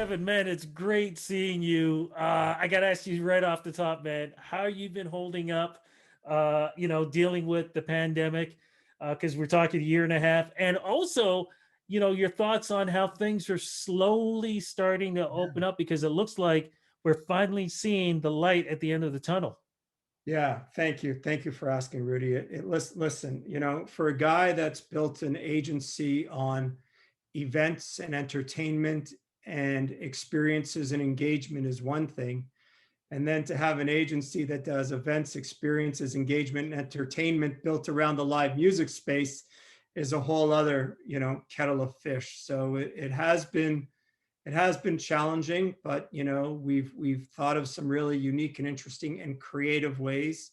Kevin, man, it's great seeing you. I got to ask you right off the top, man, how you been holding up, dealing with the pandemic? Because we're talking a year and a half. And also, your thoughts on how things are slowly starting to open up because it looks like we're finally seeing the light at the end of the tunnel. Yeah, thank you. Thank you for asking, Rudy. Listen, for a guy that's built an agency on events and entertainment and experiences and engagement is one thing. And then to have an agency that does events, experiences, engagement, and entertainment built around the live music space is a whole other, kettle of fish. So it has been challenging, but we've thought of some really unique and interesting and creative ways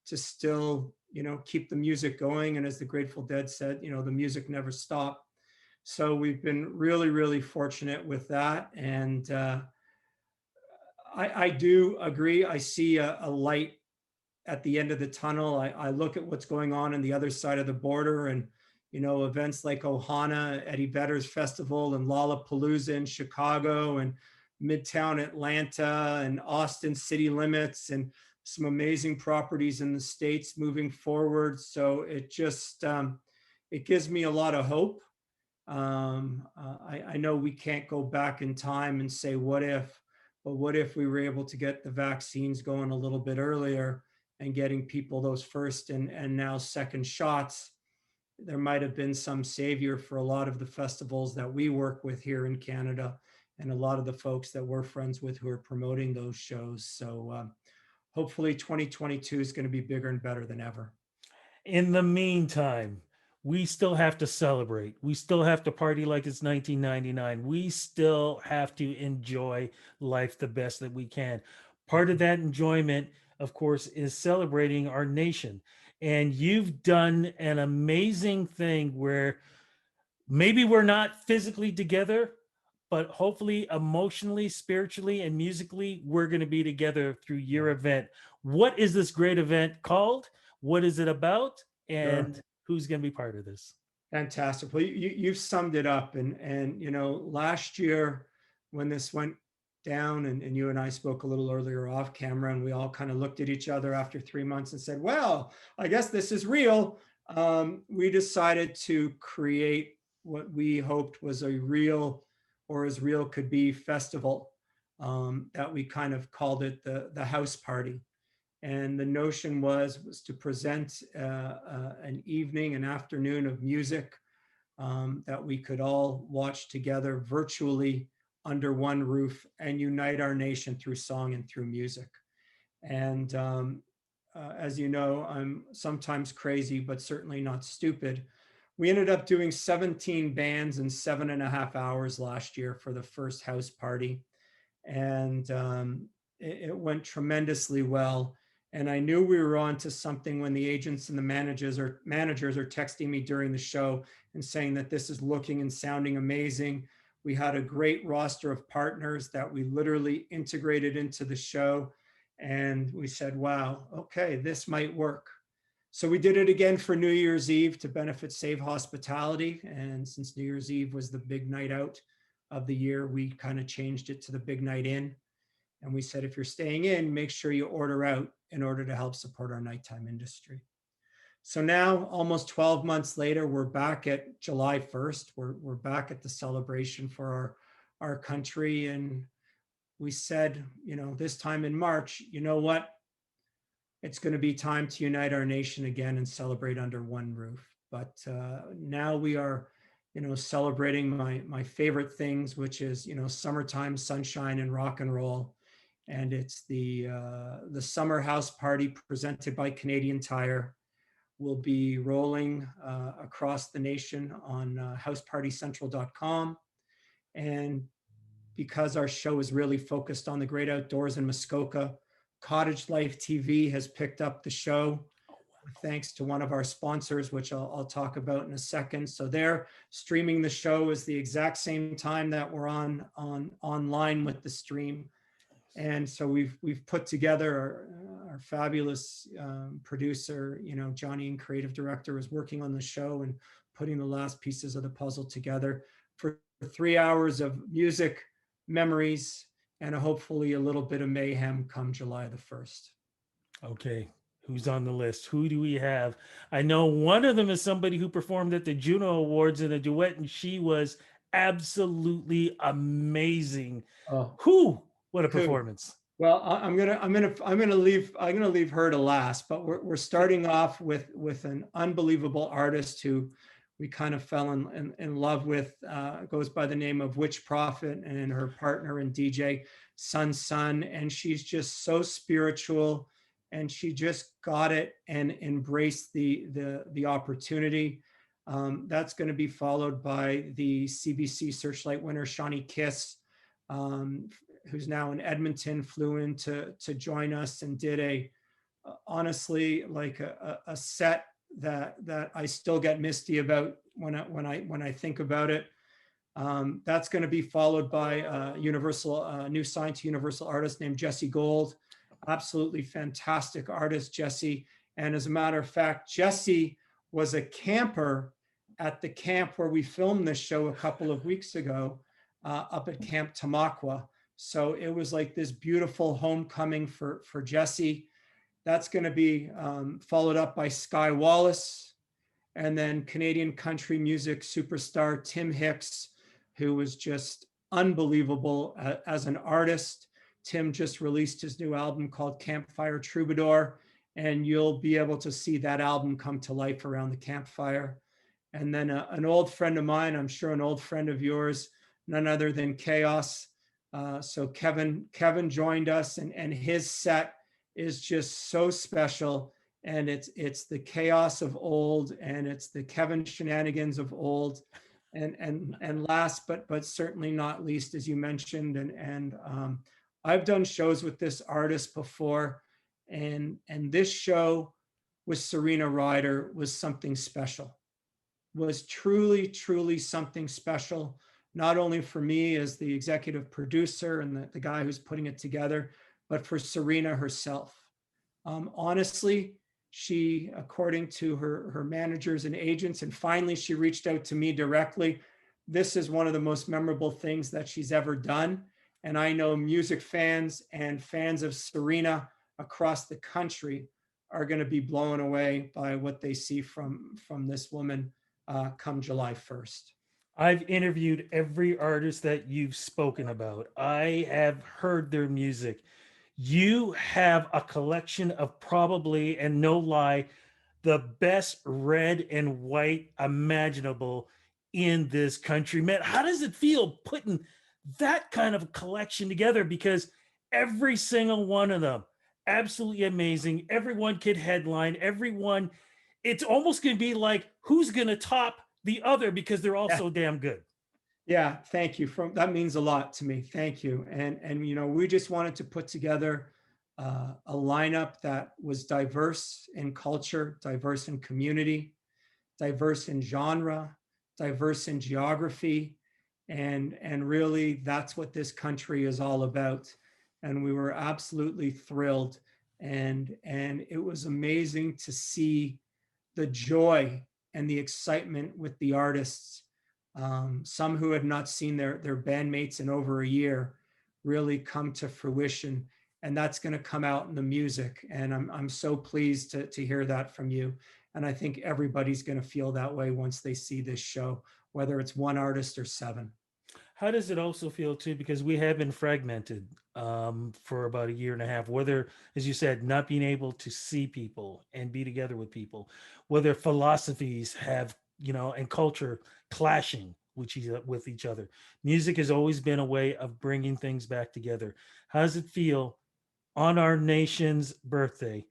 to still keep the music going. And as the Grateful Dead said, the music never stopped. So we've been really, really fortunate with that. And I do agree. I see a light at the end of the tunnel. I look at what's going on the other side of the border, and events like Ohana, Eddie Vedder's Festival, and Lollapalooza in Chicago, and Midtown Atlanta, and Austin City Limits, and some amazing properties in the States moving forward. So it just it gives me a lot of hope. I know we can't go back in time and say what if, but what if we were able to get the vaccines going a little bit earlier and getting people those first and now second shots? There might have been some savior for a lot of the festivals that we work with here in Canada, and a lot of the folks that we're friends with who are promoting those shows. So hopefully 2022 is going to be bigger and better than ever. In the meantime, we still have to celebrate. We still have to party like it's 1999. We still have to enjoy life the best that we can. Part of that enjoyment, of course, is celebrating our nation. And you've done an amazing thing where maybe we're not physically together, but hopefully emotionally, spiritually, and musically, we're going to be together through your event. What is this great event called? What is it about? Sure. And who's going to be part of this? Fantastic. Well, you've summed it up. And last year when this went down, and you and I spoke a little earlier off camera, and we all kind of looked at each other after 3 months and said, well, I guess this is real. We decided to create what we hoped was a real, or as real could be, festival, that we kind of called it the house party. And the notion was to present an evening, an afternoon of music that we could all watch together virtually under one roof and unite our nation through song and through music. And as you know, I'm sometimes crazy, but certainly not stupid. We ended up doing 17 bands in 7.5 hours last year for the first house party. And it went tremendously well. And I knew we were on to something when the agents and the managers are texting me during the show and saying that this is looking and sounding amazing. We had a great roster of partners that we literally integrated into the show. And we said, wow, okay, this might work. So we did it again for New Year's Eve to benefit Save Hospitality. And since New Year's Eve was the big night out of the year, we kind of changed it to the big night in. And we said, if you're staying in, make sure you order out in order to help support our nighttime industry. So now, almost 12 months later, we're back at July 1st. We're back at the celebration for our country. And we said, this time in March, you know what? It's going to be time to unite our nation again and celebrate under one roof. But now we are, celebrating my favorite things, which is, summertime sunshine and rock and roll. And it's the summer house party presented by Canadian Tire. Will be rolling across the nation on housepartycentral.com. And because our show is really focused on the great outdoors in Muskoka, Cottage Life TV has picked up the show, thanks to one of our sponsors, which I'll talk about in a second. So they're streaming the show is the exact same time that we're online with the stream. And so we've put together our fabulous producer, Johnny, and creative director is working on the show and putting the last pieces of the puzzle together for 3 hours of music, memories, and hopefully a little bit of mayhem come July the 1st. Okay. Who's on the list? Who do we have? I know one of them is somebody who performed at the Juno Awards in a duet, and she was absolutely amazing. Oh, Who? What a who? performance. Well, I'm gonna leave her to last, but we're starting off with an unbelievable artist who we kind of fell in love with. Goes by the name of Witch Prophet, and her partner and DJ Sun, and she's just so spiritual, and she just got it and embraced the opportunity. That's going to be followed by the CBC Searchlight winner Shawnee Kiss, um, who's now in Edmonton, flew in to join us and did honestly like a set that I still get misty about when I think about it. That's going to be followed by a new signed to Universal artist named Jesse Gold. Absolutely fantastic artist, Jesse. And as a matter of fact, Jesse was a camper at the camp where we filmed this show a couple of weeks ago, up at Camp Tamaqua. So it was like this beautiful homecoming for Jesse. That's going to be followed up by Sky Wallace, and then Canadian country music superstar Tim Hicks, who was just unbelievable as an artist. Tim just released his new album called Campfire Troubadour, and you'll be able to see that album come to life around the campfire. And then an old friend of mine, I'm sure an old friend of yours, none other than Chaos. So Kevin joined us, and his set is just so special, and it's the chaos of old, and it's the Kevin shenanigans of old, and last but certainly not least, as you mentioned, and I've done shows with this artist before, and this show with Serena Ryder was something special, was truly something special, not only for me as the executive producer and the guy who's putting it together, but for Serena herself. Honestly, she, according to her managers and agents, and finally she reached out to me directly. This is one of the most memorable things that she's ever done. And I know music fans and fans of Serena across the country are going to be blown away by what they see from this woman come July 1st. I've interviewed every artist that you've spoken about. I have heard their music. You have a collection of probably, and no lie, the best red and white imaginable in this country. Man, how does it feel putting that kind of collection together? Because every single one of them, absolutely amazing. Everyone could headline, everyone. It's almost going to be like who's going to top the other because they're all Yeah. so damn good. Yeah, thank you. That means a lot to me. Thank you. And we just wanted to put together a lineup that was diverse in culture, diverse in community, diverse in genre, diverse in geography, and really that's what this country is all about. And we were absolutely thrilled, and it was amazing to see the joy and the excitement with the artists. Some who had not seen their bandmates in over a year really come to fruition, and that's going to come out in the music. And I'm so pleased to hear that from you. And I think everybody's going to feel that way once they see this show, whether it's one artist or seven. How does it also feel too? Because we have been fragmented for about a year and a half. Whether, as you said, not being able to see people and be together with people, whether philosophies have, and culture clashing with each other. Music has always been a way of bringing things back together. How does it feel on our nation's birthday,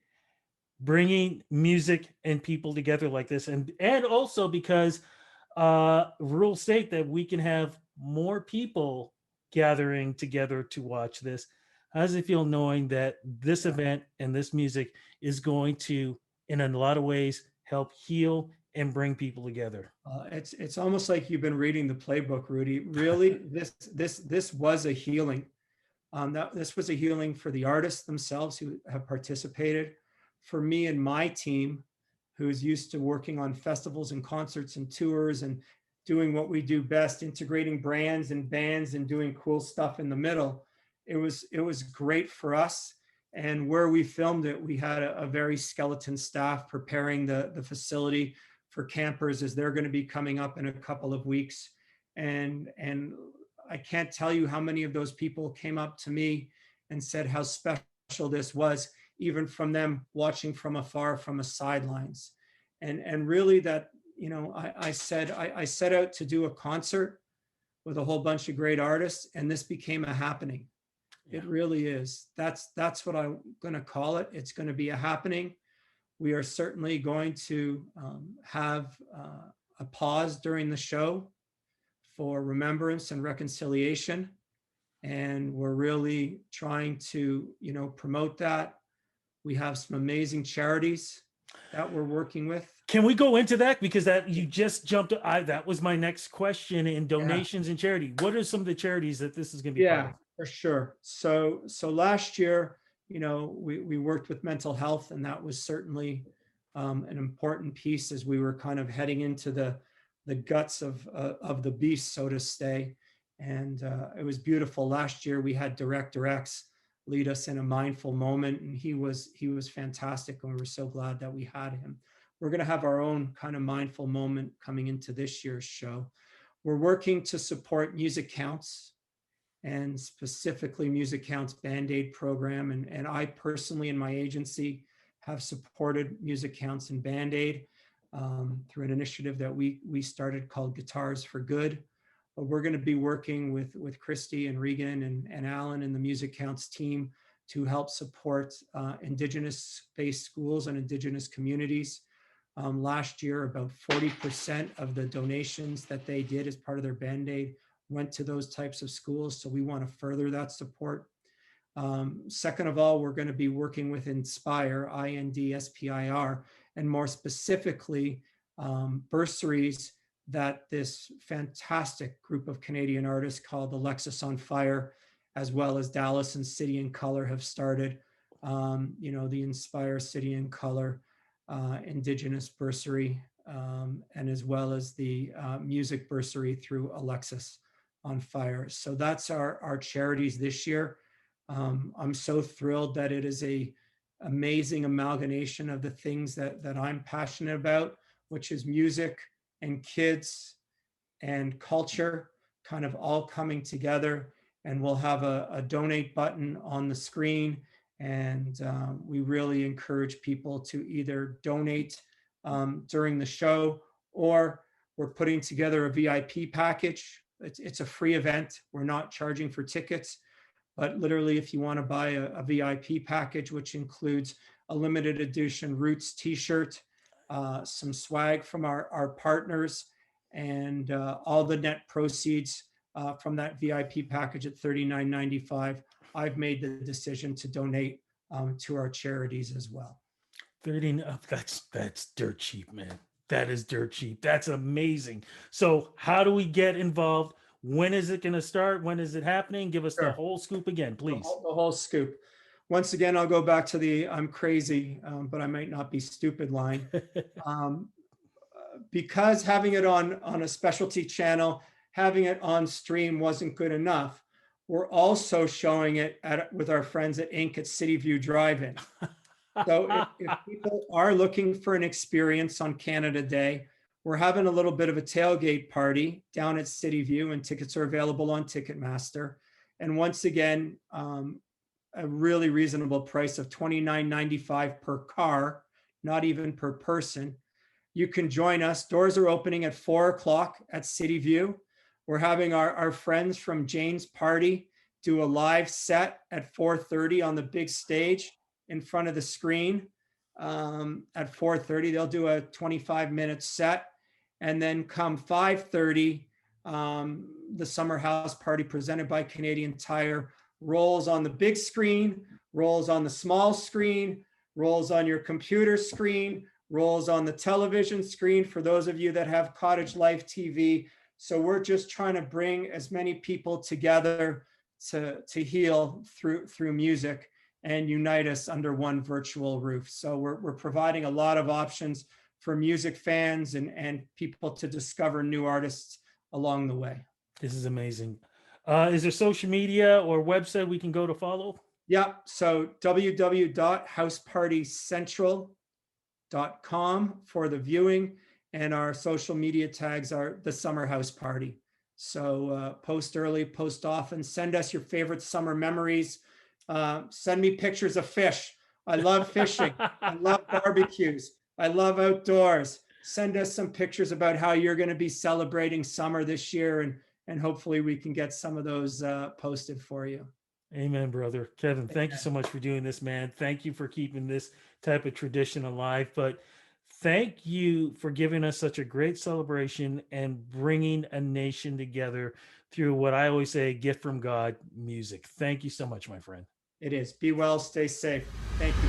bringing music and people together like this, and also because rules state that we can have more people gathering together to watch this. How does it feel knowing that this event and this music is going to, in a lot of ways, help heal and bring people together? It's almost like you've been reading the playbook, Rudy. Really, this was a healing. That this was a healing for the artists themselves who have participated, for me and my team, who's used to working on festivals and concerts and tours and doing what we do best, integrating brands and bands and doing cool stuff in the middle. It was great for us. And where we filmed it, we had a very skeleton staff preparing the facility for campers as they're going to be coming up in a couple of weeks. And I can't tell you how many of those people came up to me and said how special this was, even from them watching from afar from a sidelines. And really that, I said I set out to do a concert with a whole bunch of great artists, and this became a happening. Yeah. It really is. That's what I'm going to call it. It's going to be a happening. We are certainly going to have a pause during the show for remembrance and reconciliation, and we're really trying to, promote that. We have some amazing charities that we're working with. Can we go into that? Because that you just jumped. That was my next question in Yeah. donations and charity. What are some of the charities that this is going to be part Yeah, of? for sure. So last year, we worked with mental health, and that was certainly an important piece as we were kind of heading into the guts of the beast, so to say. And it was beautiful. Last year, we had Director X lead us in a mindful moment, and he was fantastic, and we were so glad that we had him. We're going to have our own kind of mindful moment coming into this year's show. We're working to support Music Counts, and specifically Music Counts Band-Aid program. And I personally, in my agency, have supported Music Counts and Band-Aid through an initiative that we started called Guitars for Good. But we're going to be working with Christy and Regan and Alan and the Music Counts team to help support Indigenous-based schools and Indigenous communities. Last year, about 40% of the donations that they did as part of their Band-Aid went to those types of schools. So we want to further that support. Second of all, we're going to be working with Inspire, INDSPIR, and more specifically, bursaries that this fantastic group of Canadian artists called Alexis on Fire, as well as Dallas and City in Color have started. The Inspire City in Color Indigenous bursary, and as well as the music bursary through Alexis on Fire. So that's our charities this year. I'm so thrilled that it is a amazing amalgamation of the things that I'm passionate about, which is music and kids and culture kind of all coming together. And we'll have a donate button on the screen. And we really encourage people to either donate during the show, or we're putting together a VIP package. It's a free event. We're not charging for tickets, but literally if you want to buy a VIP package, which includes a limited edition Roots t-shirt, some swag from our partners, and all the net proceeds from that VIP package at $39.95, I've made the decision to donate to our charities as well. 30. That's dirt cheap, man. That is dirt cheap. That's amazing. So how do we get involved? When is it going to start? When is it happening? Give us the Sure. whole scoop again, please. The whole scoop. Once again, I'll go back to the I'm crazy, but I might not be stupid line. Because having it on a specialty channel, having it on stream wasn't good enough. We're also showing it with our friends at Inc. at City View Drive-In. So if people are looking for an experience on Canada Day, we're having a little bit of a tailgate party down at City View, and tickets are available on Ticketmaster. And once again, a really reasonable price of $29.95 per car, not even per person. You can join us. Doors are opening at 4:00 at City View. We're having our friends from Jane's Party do a live set at 4:30 on the big stage in front of the screen. At 4:30, they'll do a 25-minute set. And then come 5:30, the Summer House Party presented by Canadian Tire rolls on the big screen, rolls on the small screen, rolls on your computer screen, rolls on the television screen for those of you that have Cottage Life TV. So we're just trying to bring as many people together to heal through music and unite us under one virtual roof. So we're providing a lot of options for music fans and people to discover new artists along the way. This is amazing. Is there social media or website we can go to follow? Yeah. So www.housepartycentral.com for the viewing, and our social media tags are the Summer House Party. So post early, post often, send us your favorite summer memories. Send me pictures of fish. I love fishing. I love barbecues. I love outdoors. Send us some pictures about how you're going to be celebrating summer this year, and hopefully we can get some of those posted for you. Amen, brother. Kevin, thank you so much for doing this, man. Thank you for keeping this type of tradition alive. But thank you for giving us such a great celebration and bringing a nation together through what I always say, a gift from God, music. Thank you so much, my friend. It is. Be well, stay safe. Thank you.